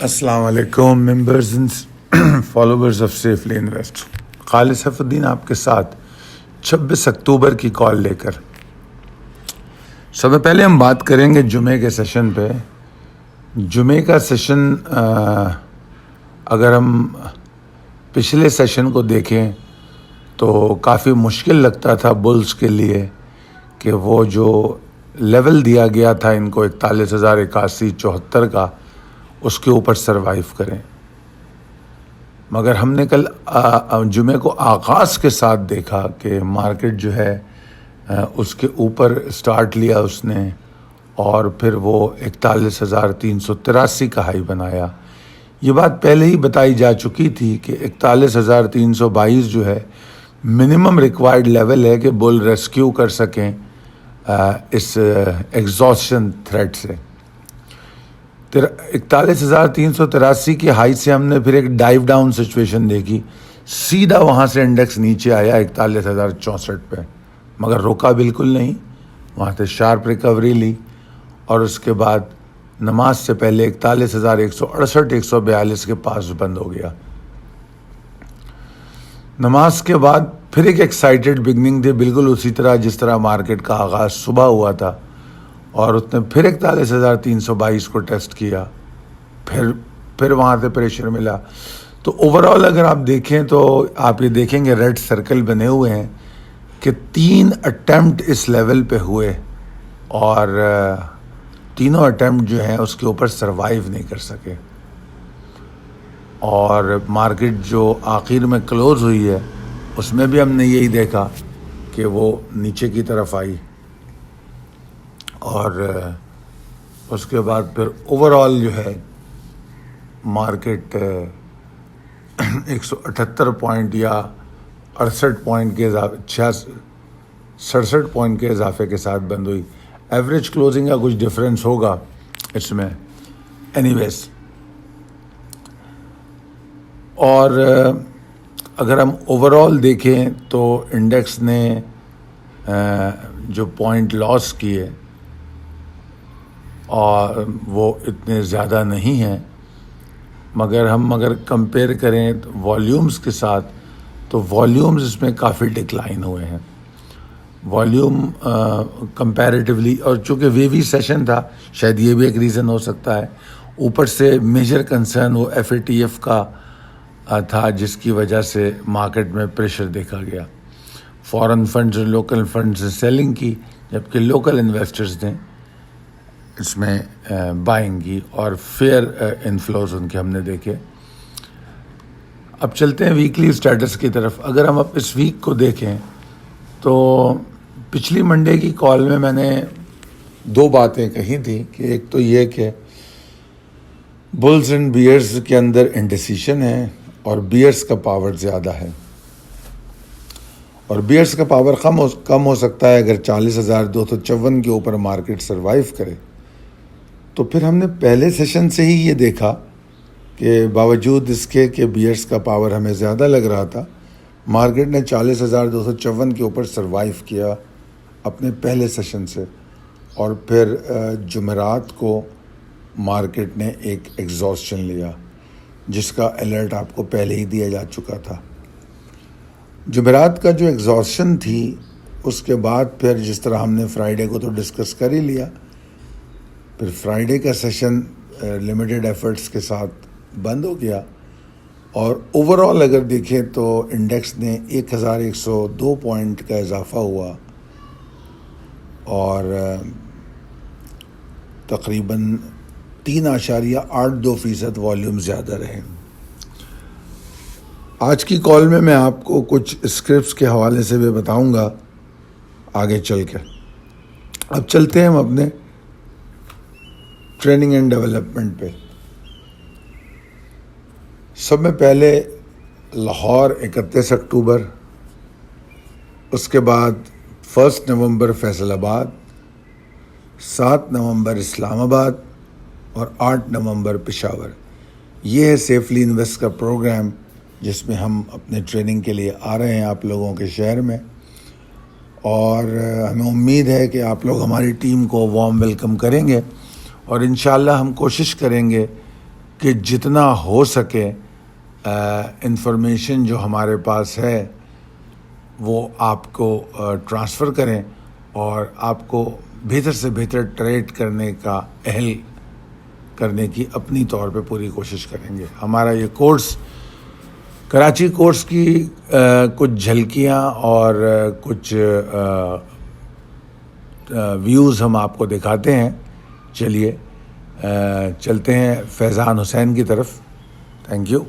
السلام علیکم members and followers of safely invest. Khalid Saif Uddin آپ کے ساتھ 26 اکتوبر کی کال لے کر. سب سے پہلے ہم بات کریں گے جمعے کے سیشن پہ. جمعے کا سیشن اگر ہم پچھلے سیشن کو دیکھیں تو کافی مشکل لگتا تھا بلز کے لیے کہ وہ جو لیول دیا گیا تھا ان کو 41,081.74 کا، اس کے اوپر سروائیو کریں. مگر ہم نے کل جمعے کو آغاز کے ساتھ دیکھا کہ مارکیٹ جو ہے اس کے اوپر سٹارٹ لیا اس نے، اور پھر وہ 41,383 کا ہائی بنایا. یہ بات پہلے ہی بتائی جا چکی تھی کہ 41,322 جو ہے منیمم ریکوائرڈ لیول ہے کہ بل ریسکیو کر سکیں اس ایگزاسشن تھریٹ سے. 41,383 کی ہائی سے ہم نے پھر ایک ڈائیو ڈاؤن سچویشن دیکھی، سیدھا وہاں سے انڈیکس نیچے آیا 41,064 پہ، مگر روکا بالکل نہیں، وہاں سے شارپ ریکوری لی اور اس کے بعد نماز سے پہلے 41,168 142 کے پاس بند ہو گیا. نماز کے بعد پھر ایک ایکسائٹیڈ بگننگ تھی، بالکل اسی طرح جس طرح مارکیٹ کا آغاز صبح ہوا تھا، اور اس نے پھر 41,322 کو ٹیسٹ کیا، پھر وہاں سے پریشر ملا. تو اوورآل اگر آپ دیکھیں تو آپ یہ دیکھیں گے ریڈ سرکل بنے ہوئے ہیں کہ 3 اٹیمپٹ اس لیول پہ ہوئے، اور تینوں اٹیمپٹ جو ہیں اس کے اوپر سروائیو نہیں کر سکے. اور مارکیٹ جو آخر میں کلوز ہوئی ہے اس میں بھی ہم نے یہی دیکھا کہ وہ نیچے کی طرف آئی، اور اس کے بعد پھر اوورآل جو ہے مارکیٹ 178 پوائنٹ یا 68 پوائنٹ کے 67 پوائنٹ کے اضافے کے ساتھ بند ہوئی. ایوریج کلوزنگ کا کچھ ڈفرینس ہوگا اس میں اینی ویز. اور اگر ہم اوورآل دیکھیں تو انڈیکس نے جو پوائنٹ لاس کیے اور وہ اتنے زیادہ نہیں ہیں، مگر ہم اگر کمپیئر کریں والیومز کے ساتھ تو والیومز اس میں کافی ڈکلائن ہوئے ہیں. والیوم کمپیریٹیولی، اور چونکہ ویوی سیشن تھا شاید یہ بھی ایک ریزن ہو سکتا ہے. اوپر سے میجر کنسرن وہ FATF کا تھا جس کی وجہ سے مارکیٹ میں پریشر دیکھا گیا. فارن فنڈز اور لوکل فنڈز نے سیلنگ کی، جبکہ لوکل انویسٹرز نے اس میں بائنگ کی، اور فیئر انفلوز ان کے ہم نے دیکھے. اب چلتے ہیں ویکلی سٹیٹس کی طرف. اگر ہم اب اس ویک کو دیکھیں تو پچھلی منڈے کی کال میں نے 2 باتیں کہی تھیں کہ ایک تو یہ کہ بلز اینڈ بیئرز کے اندر انڈیسیشن ہے اور بیئرز کا پاور زیادہ ہے، اور بیئرز کا پاور کم ہو سکتا ہے اگر 40,254 کے اوپر مارکیٹ سروائیو کرے. تو پھر ہم نے پہلے سیشن سے ہی یہ دیکھا کہ باوجود اس کے کہ بیئرز کا پاور ہمیں زیادہ لگ رہا تھا، مارکیٹ نے 40,254 کے اوپر سروائیو کیا اپنے پہلے سیشن سے. اور پھر جمعرات کو مارکیٹ نے ایک ایگزاسشن لیا جس کا الرٹ آپ کو پہلے ہی دیا جا چکا تھا. جمعرات کا جو ایگزاسشن تھی اس کے بعد پھر جس طرح ہم نے فرائیڈے کو تو ڈسکس کر ہی لیا، پھر فرائیڈے کا سیشن لیمیٹڈ ایفرٹس کے ساتھ بند ہو گیا. اور اوورآل اگر دیکھیں تو انڈیکس نے 1,102 پوائنٹ کا اضافہ ہوا، اور تقریباً 3.82% والیوم زیادہ رہے. آج کی کال میں آپ کو کچھ اسکرپٹس کے حوالے سے بھی بتاؤں گا آگے چل کر. اب چلتے ہیں ہم اپنے ٹریننگ اینڈ ڈیولپمنٹ پہ. سب میں پہلے لاہور 31 اکتوبر، اس کے بعد 1 نومبر فیصل آباد، 7 نومبر اسلام آباد اور 8 نومبر پشاور. یہ ہے سیفلی انویسٹ کا پروگرام جس میں ہم اپنے ٹریننگ کے لیے آ رہے ہیں آپ لوگوں کے شہر میں، اور ہمیں امید ہے کہ آپ لوگ ہماری ٹیم کو وارم ویلکم کریں گے، اور انشاءاللہ ہم کوشش کریں گے کہ جتنا ہو سکے انفارمیشن جو ہمارے پاس ہے وہ آپ کو ٹرانسفر کریں اور آپ کو بہتر سے بہتر ٹریڈ کرنے کا اہل کرنے کی اپنی طور پہ پوری کوشش کریں گے. ہمارا یہ کورس کراچی کورس کی کچھ جھلکیاں اور کچھ ویوز ہم آپ کو دکھاتے ہیں. چلیے چلتے ہیں فیضان حسین کی طرف. Thank you.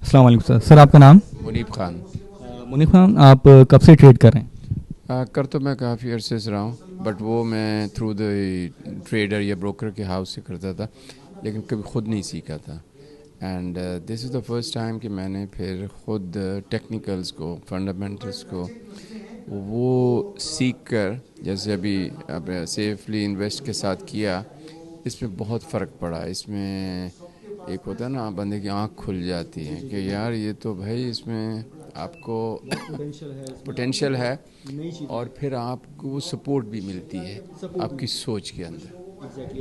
السلام علیکم سر. سر آپ کا نام؟ منیب خان. منیب خان، آپ کب سے ٹریڈ کر رہے ہیں؟ کر تو میں کافی عرصے سے رہا ہوں، بٹ وہ میں تھرو دا ٹریڈر یا بروکر کے ہاؤس سے کرتا تھا، لیکن کبھی خود نہیں سیکھا تھا. And this is the first time کہ میں نے پھر خود ٹیکنیکلز کو، فنڈامنٹلز کو وہ سیکھ کر، جیسے ابھی سیفلی انویسٹ کے ساتھ کیا، اس میں بہت فرق پڑا. اس میں ایک ہوتا ہے نا، بندے کی آنکھ کھل جاتی ہے کہ یار یہ تو بھائی اس میں آپ کو پوٹینشیل ہے، اور پھر آپ کو سپورٹ بھی ملتی ہے آپ کی سوچ کے اندر.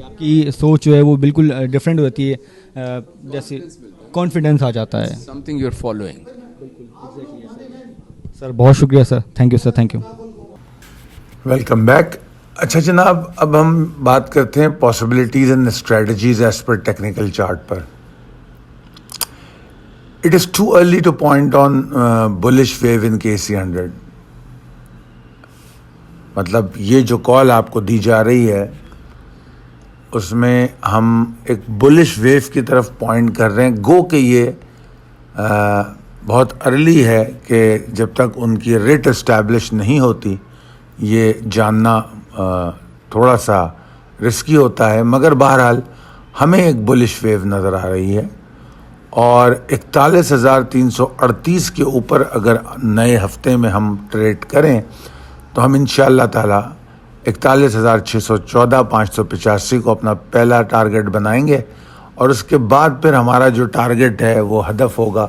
آپ کی سوچ جو ہے وہ بالکل ڈفرینٹ ہوتی ہے، جیسے کانفیڈنس آ جاتا ہے. Something you are following. Sir بہت شکریہ sir. Thank you sir. Thank you. Welcome back. اچھا جناب، اب ہم بات کرتے ہیں possibilities and strategies as per technical chart پر. It is too early to point on bullish view in KC100. مطلب یہ جو کال آپ کو دی جا رہی ہے اس میں ہم ایک بلش ویو کی طرف پوائنٹ کر رہے ہیں. گو کہ یہ بہت ارلی ہے کہ جب تک ان کی ریٹ اسٹیبلش نہیں ہوتی یہ جاننا تھوڑا سا رسکی ہوتا ہے. مگر بہرحال ہمیں ایک بلش ویو نظر آ رہی ہے، اور 41,338 کے اوپر اگر نئے ہفتے میں ہم ٹریڈ کریں تو ہم انشاءاللہ تعالی 41,614 585 کو اپنا پہلا ٹارگٹ بنائیں گے، اور اس کے بعد پھر ہمارا جو ٹارگٹ ہے وہ ہدف ہوگا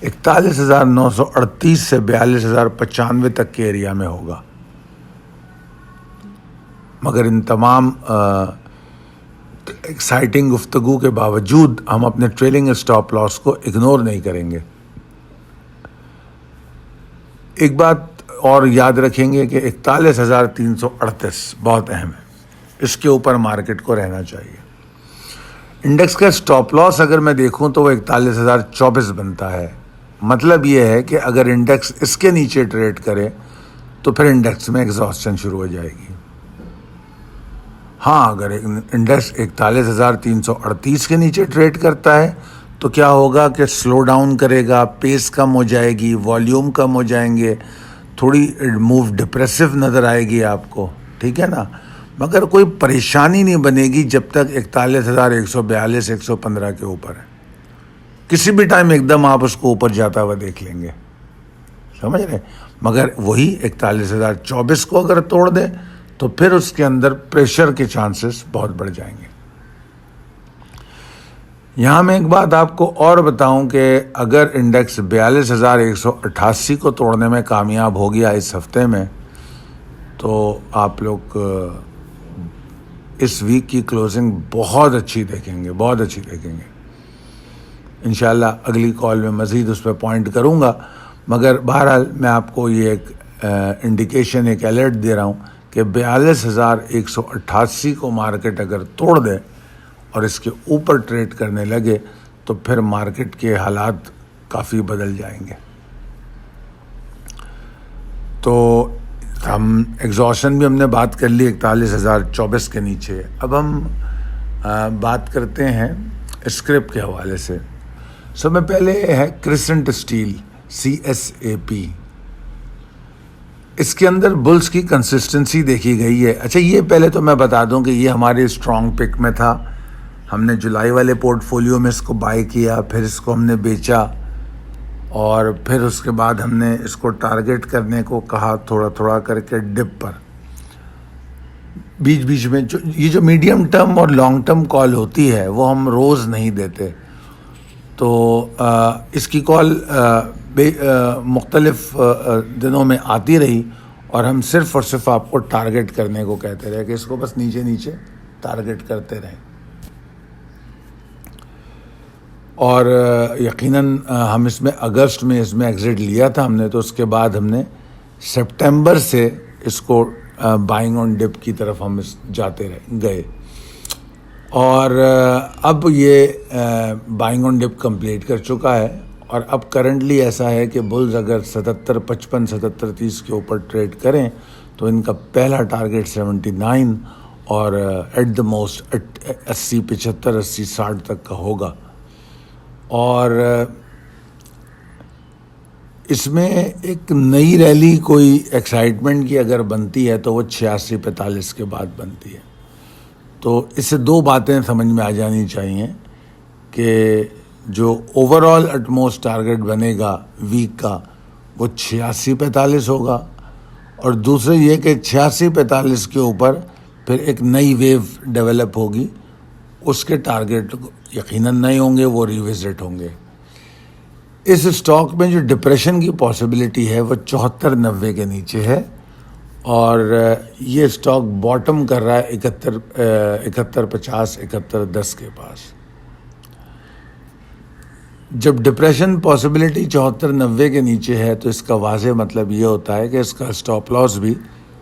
41,938 سے 42,095 تک کے ایریا میں ہوگا. مگر ان تمام ایکسائٹنگ گفتگو کے باوجود ہم اپنے ٹریلنگ اسٹاپ لاس کو اگنور نہیں کریں گے. ایک بات اور یاد رکھیں گے کہ 41,338 بہت اہم ہے، اس کے اوپر مارکیٹ کو رہنا چاہیے. انڈیکس کا اسٹاپ لاس اگر میں دیکھوں تو وہ 41,024 بنتا ہے. مطلب یہ ہے کہ اگر انڈیکس اس کے نیچے ٹریڈ کرے تو پھر انڈیکس میں ایگزاسشن شروع ہو جائے گی. ہاں، اگر انڈیکس 41,338 کے نیچے ٹریڈ کرتا ہے تو کیا ہوگا کہ سلو ڈاؤن کرے گا، پیس کم ہو جائے گی، والیوم کم ہو جائیں گے، تھوڑی موو ڈپریسو نظر آئے گی آپ کو، ٹھیک ہے نا. مگر کوئی پریشانی نہیں بنے گی جب تک 41,142 115 کے اوپر ہے. کسی بھی ٹائم ایک دم آپ اس کو اوپر جاتا ہوا دیکھ لیں گے، سمجھ رہے. مگر وہی 41,024 کو اگر توڑ دے تو پھر اس کے اندر پریشر کے چانسز بہت بڑھ جائیں گے. یہاں میں ایک بات آپ کو اور بتاؤں کہ اگر انڈیکس 42,188 کو توڑنے میں کامیاب ہو گیا اس ہفتے میں تو آپ لوگ اس ویک کی کلوزنگ بہت اچھی دیکھیں گے، بہت اچھی دیکھیں گے. انشاءاللہ اگلی کال میں مزید اس پہ پوائنٹ کروں گا. مگر بہرحال میں آپ کو یہ ایک انڈیکیشن، ایک الرٹ دے رہا ہوں کہ 42,188 کو مارکیٹ اگر توڑ دے اور اس کے اوپر ٹریڈ کرنے لگے تو پھر مارکیٹ کے حالات کافی بدل جائیں گے. تو ہم ایگزاشن بھی ہم نے بات کر لی 41,024 کے نیچے. اب ہم بات کرتے ہیں اسکرپ کے حوالے سے. سب میں پہلے ہے کرسنٹ اسٹیل CSAP. اس کے اندر بلز کی کنسسٹنسی دیکھی گئی ہے. اچھا یہ پہلے تو میں بتا دوں کہ یہ ہماری اسٹرانگ پک میں تھا. ہم نے جولائی والے پورٹ فولیو میں اس کو بائی کیا، پھر اس کو ہم نے بیچا، اور پھر اس کے بعد ہم نے اس کو ٹارگٹ کرنے کو کہا تھوڑا تھوڑا کر کے ڈپ پر. بیچ بیچ میں یہ جو میڈیم ٹرم اور لانگ ٹرم کال ہوتی ہے وہ ہم روز نہیں دیتے. تو اس کی کال مختلف دنوں میں آتی رہی اور ہم صرف اور صرف آپ کو ٹارگٹ کرنے کو کہتے رہے کہ اس کو بس نیچے نیچے ٹارگٹ کرتے رہیں. اور یقیناً ہم اس میں اگست میں اس میں ایگزٹ لیا تھا ہم نے, تو اس کے بعد ہم نے سپٹمبر سے اس کو بائنگ آن ڈپ کی طرف ہم جاتے گئے. اور اب یہ بائنگ آن ڈپ کمپلیٹ کر چکا ہے, اور اب کرنٹلی ایسا ہے کہ بلز اگر 77-55 77-30 کے اوپر ٹریڈ کریں تو ان کا پہلا ٹارگٹ 79 اور ایٹ دا موسٹ 80 75 80 60 تک کا ہوگا. اور اس میں ایک نئی ریلی کوئی ایکسائٹمنٹ کی اگر بنتی ہے تو وہ 86-45 کے بعد بنتی ہے. تو اس سے دو باتیں سمجھ میں آ جانی چاہیے کہ جو اوور آل اٹموسٹ ٹارگٹ بنے گا ویک کا وہ 86-45 ہوگا, اور دوسرے یہ کہ 86-45 کے اوپر پھر ایک نئی ویو ڈیولپ ہوگی, اس کے ٹارگٹ یقیناً نہیں ہوں گے, وہ ریوزٹ ہوں گے. اس اسٹاک میں جو ڈپریشن کی پاسبلٹی ہے وہ 74-90 کے نیچے ہے, اور یہ اسٹاک باٹم کر رہا ہے 71-50 71-10 کے پاس. جب ڈپریشن پاسبلٹی 74-90 کے نیچے ہے تو اس کا واضح مطلب یہ ہوتا ہے کہ اس کا اسٹاپ لاس بھی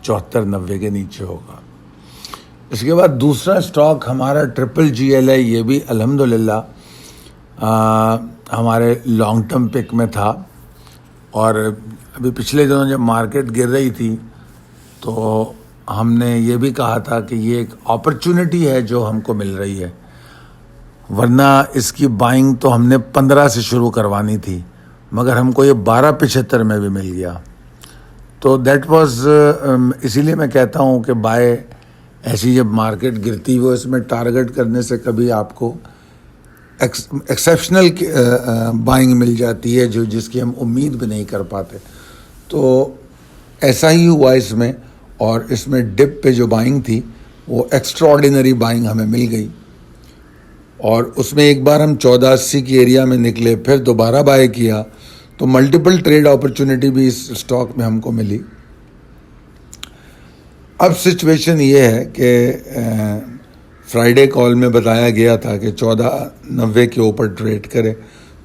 74-90 کے نیچے ہوگا. اس کے بعد دوسرا اسٹاک ہمارا GGL ہے, یہ بھی الحمدللہ ہمارے لانگ ٹرم پک میں تھا. اور ابھی پچھلے دنوں جب مارکیٹ گر رہی تھی تو ہم نے یہ بھی کہا تھا کہ یہ ایک اپرچونٹی ہے جو ہم کو مل رہی ہے, ورنہ اس کی بائنگ تو ہم نے 15 سے شروع کروانی تھی, مگر ہم کو یہ 12.75 میں بھی مل گیا. تو دیٹ واز اسی لیے میں کہتا ہوں کہ بائے ایسی جب مارکیٹ گرتی وہ اس میں ٹارگٹ کرنے سے کبھی آپ کو ایکسیپشنل بائنگ مل جاتی ہے جو جس کی ہم امید بھی نہیں کر پاتے. تو ایسا ہی ہوا اس میں, اور اس میں ڈپ پہ جو بائنگ تھی وہ ایکسٹرا آرڈینری بائنگ ہمیں مل گئی, اور اس میں ایک بار ہم 1480 کی ایریا میں نکلے, پھر دوبارہ بائی کیا, تو ملٹیپل ٹریڈ اپرچونٹی بھی اس اسٹاک میں ہم کو ملی. اب سچویشن یہ ہے کہ فرائیڈے کال میں بتایا گیا تھا کہ 1490 کے اوپر ٹریڈ کرے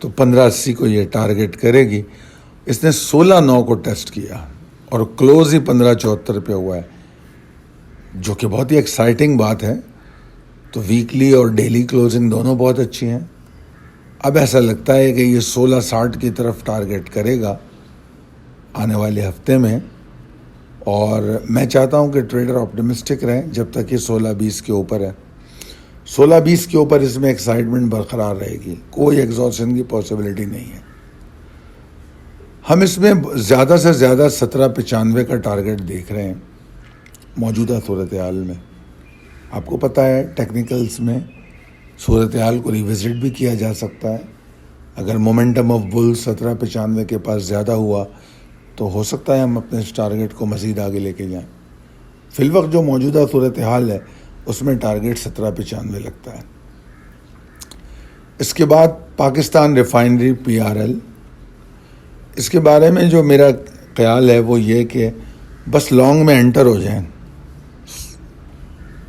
تو 1580 کو یہ ٹارگٹ کرے گی. اس نے 16/9 کو ٹیسٹ کیا اور کلوز ہی 1574 پہ ہوا ہے, جو کہ بہت ہی ایکسائٹنگ بات ہے. تو ویکلی اور ڈیلی کلوزنگ دونوں بہت اچھی ہیں. اب ایسا لگتا ہے کہ یہ 1660 کی طرف ٹارگٹ کرے گا آنے والے ہفتے میں, اور میں چاہتا ہوں کہ ٹریڈر آپٹیمسٹک رہیں جب تک یہ 1620 کے اوپر ہے. 1620 کے اوپر اس میں ایکسائٹمنٹ برقرار رہے گی, کوئی ایگزاسشن کی پاسبلٹی نہیں ہے. ہم اس میں زیادہ سے زیادہ 1795 کا ٹارگٹ دیکھ رہے ہیں موجودہ صورتحال میں. آپ کو پتہ ہے ٹیکنیکلز میں صورتحال کو ریوزٹ بھی کیا جا سکتا ہے. اگر مومنٹم آف بل 1795 کے پاس زیادہ ہوا تو ہو سکتا ہے ہم اپنے اس ٹارگٹ کو مزید آگے لے کے جائیں. فی الوقت جو موجودہ صورتحال ہے اس میں ٹارگٹ 1795 لگتا ہے. اس کے بعد پاکستان ریفائنری PRL, اس کے بارے میں جو میرا خیال ہے وہ یہ کہ بس لانگ میں انٹر ہو جائیں,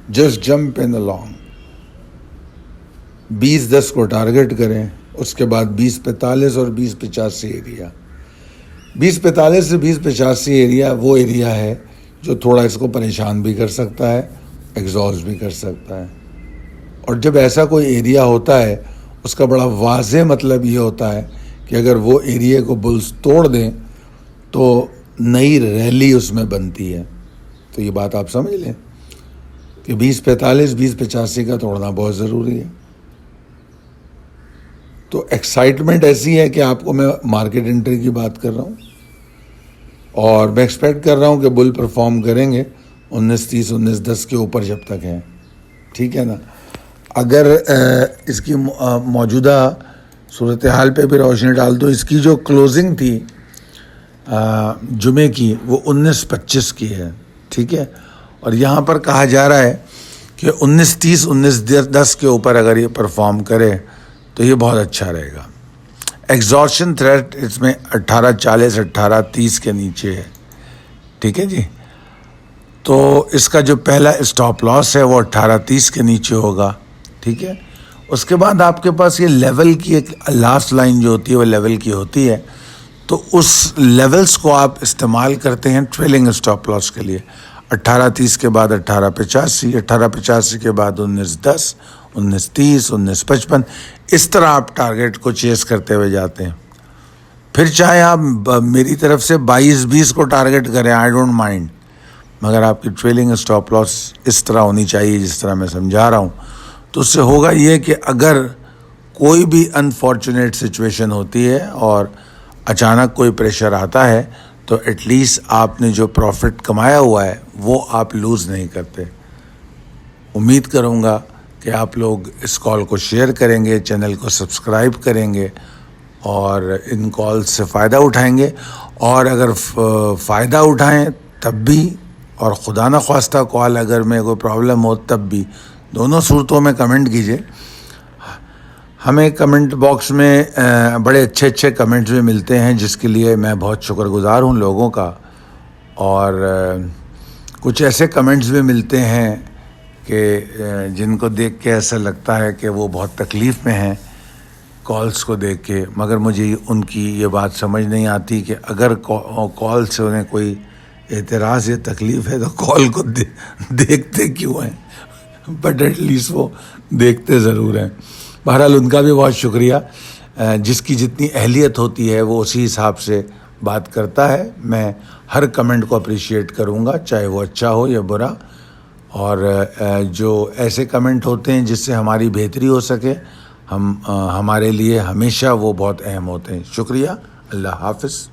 just jump in the long. 2010 کو ٹارگٹ کریں, اس کے بعد 2045 اور 2085 ایریا. 2045 سے 2085 ایریا وہ ایریا ہے جو تھوڑا اس کو پریشان بھی کر سکتا ہے, ایگزاسٹ بھی کر سکتا ہے. اور جب ایسا کوئی ایریا ہوتا ہے اس کا بڑا واضح مطلب یہ ہوتا ہے کہ اگر وہ ایریا کو بلز توڑ دیں تو نئی ریلی اس میں بنتی ہے. تو یہ بات آپ سمجھ لیں کہ 2045 2085 کا توڑنا بہت ضروری ہے. تو ایکسائٹمنٹ ایسی ہے کہ آپ کو میں مارکیٹ انٹری کی بات کر رہا ہوں, اور میں ایکسپیکٹ کر رہا ہوں کہ بل پرفارم کریں گے 1930 1910 کے اوپر جب تک ہیں. ٹھیک ہے نا. اگر اس کی موجودہ صورتحال پہ بھی روشنی ڈال دو, اس کی جو کلوزنگ تھی جمعے کی وہ 1925 کی ہے. ٹھیک ہے, اور یہاں پر کہا جا رہا ہے کہ 1930 1910 کے اوپر اگر یہ پرفارم کرے تو یہ بہت اچھا رہے گا. ایگزاسشن تھریٹ اس میں 1840 1830 کے نیچے ہے. ٹھیک ہے جی. تو اس کا جو پہلا اسٹاپ لاس ہے وہ 18:30 کے نیچے ہوگا. ٹھیک ہے. اس کے بعد آپ کے پاس یہ لیول کی ایک لاسٹ لائن جو ہوتی ہے وہ لیول کی ہوتی ہے. تو اس لیولز کو آپ استعمال کرتے ہیں ٹریلنگ اسٹاپ لاس کے لیے. 18:30 کے بعد 18:85، 18:85 کے بعد 19:10، 19:30، 19:55. اس طرح آپ ٹارگیٹ کو چیز کرتے ہوئے جاتے ہیں. پھر چاہے آپ میری طرف سے 22-20 کو ٹارگیٹ کریں، آئی ڈونٹ مائنڈ، مگر آپ کی ٹریلنگ اسٹاپ لاس اس طرح ہونی چاہیے جس طرح میں سمجھا رہا ہوں. تو اس سے ہوگا یہ کہ اگر کوئی بھی انفارچونیٹ سچویشن ہوتی ہے اور اچانک کوئی پریشر آتا ہے تو ایٹ لیسٹ آپ نے جو پروفٹ کمایا ہوا ہے وہ آپ لوز نہیں کرتے. امید کروں گا کہ آپ لوگ اس کال کو شیئر کریں گے، چینل کو سبسکرائب کریں گے اور ان کال سے فائدہ اٹھائیں گے. اور اگر فائدہ اٹھائیں تب بھی، اور خدا نہ خواستہ کال اگر میں کوئی پرابلم ہو تب بھی، دونوں صورتوں میں کمنٹ کیجئے. ہمیں کمنٹ باکس میں بڑے اچھے کمنٹس بھی ملتے ہیں جس کے لیے میں بہت شکر گزار ہوں لوگوں کا. اور کچھ ایسے کمنٹس بھی ملتے ہیں کہ جن کو دیکھ کے ایسا لگتا ہے کہ وہ بہت تکلیف میں ہیں کالز کو دیکھ کے. مگر مجھے ان کی یہ بات سمجھ نہیں آتی کہ اگر کال سے انہیں کوئی اعتراض یا تکلیف ہے تو کال کو دیکھتے کیوں ہیں؟ بٹ ایٹ لیسٹ وہ دیکھتے ضرور ہیں. بہرحال ان کا بھی بہت شکریہ. جس کی جتنی اہلیت ہوتی ہے وہ اسی حساب سے بات کرتا ہے. میں ہر کمنٹ کو اپریشیٹ کروں گا چاہے وہ اچھا ہو یا برا. اور جو ایسے کمنٹ ہوتے ہیں جس سے ہماری بہتری ہو سکے ہمارے لیے ہمیشہ وہ بہت اہم ہوتے ہیں. شکریہ. اللہ حافظ.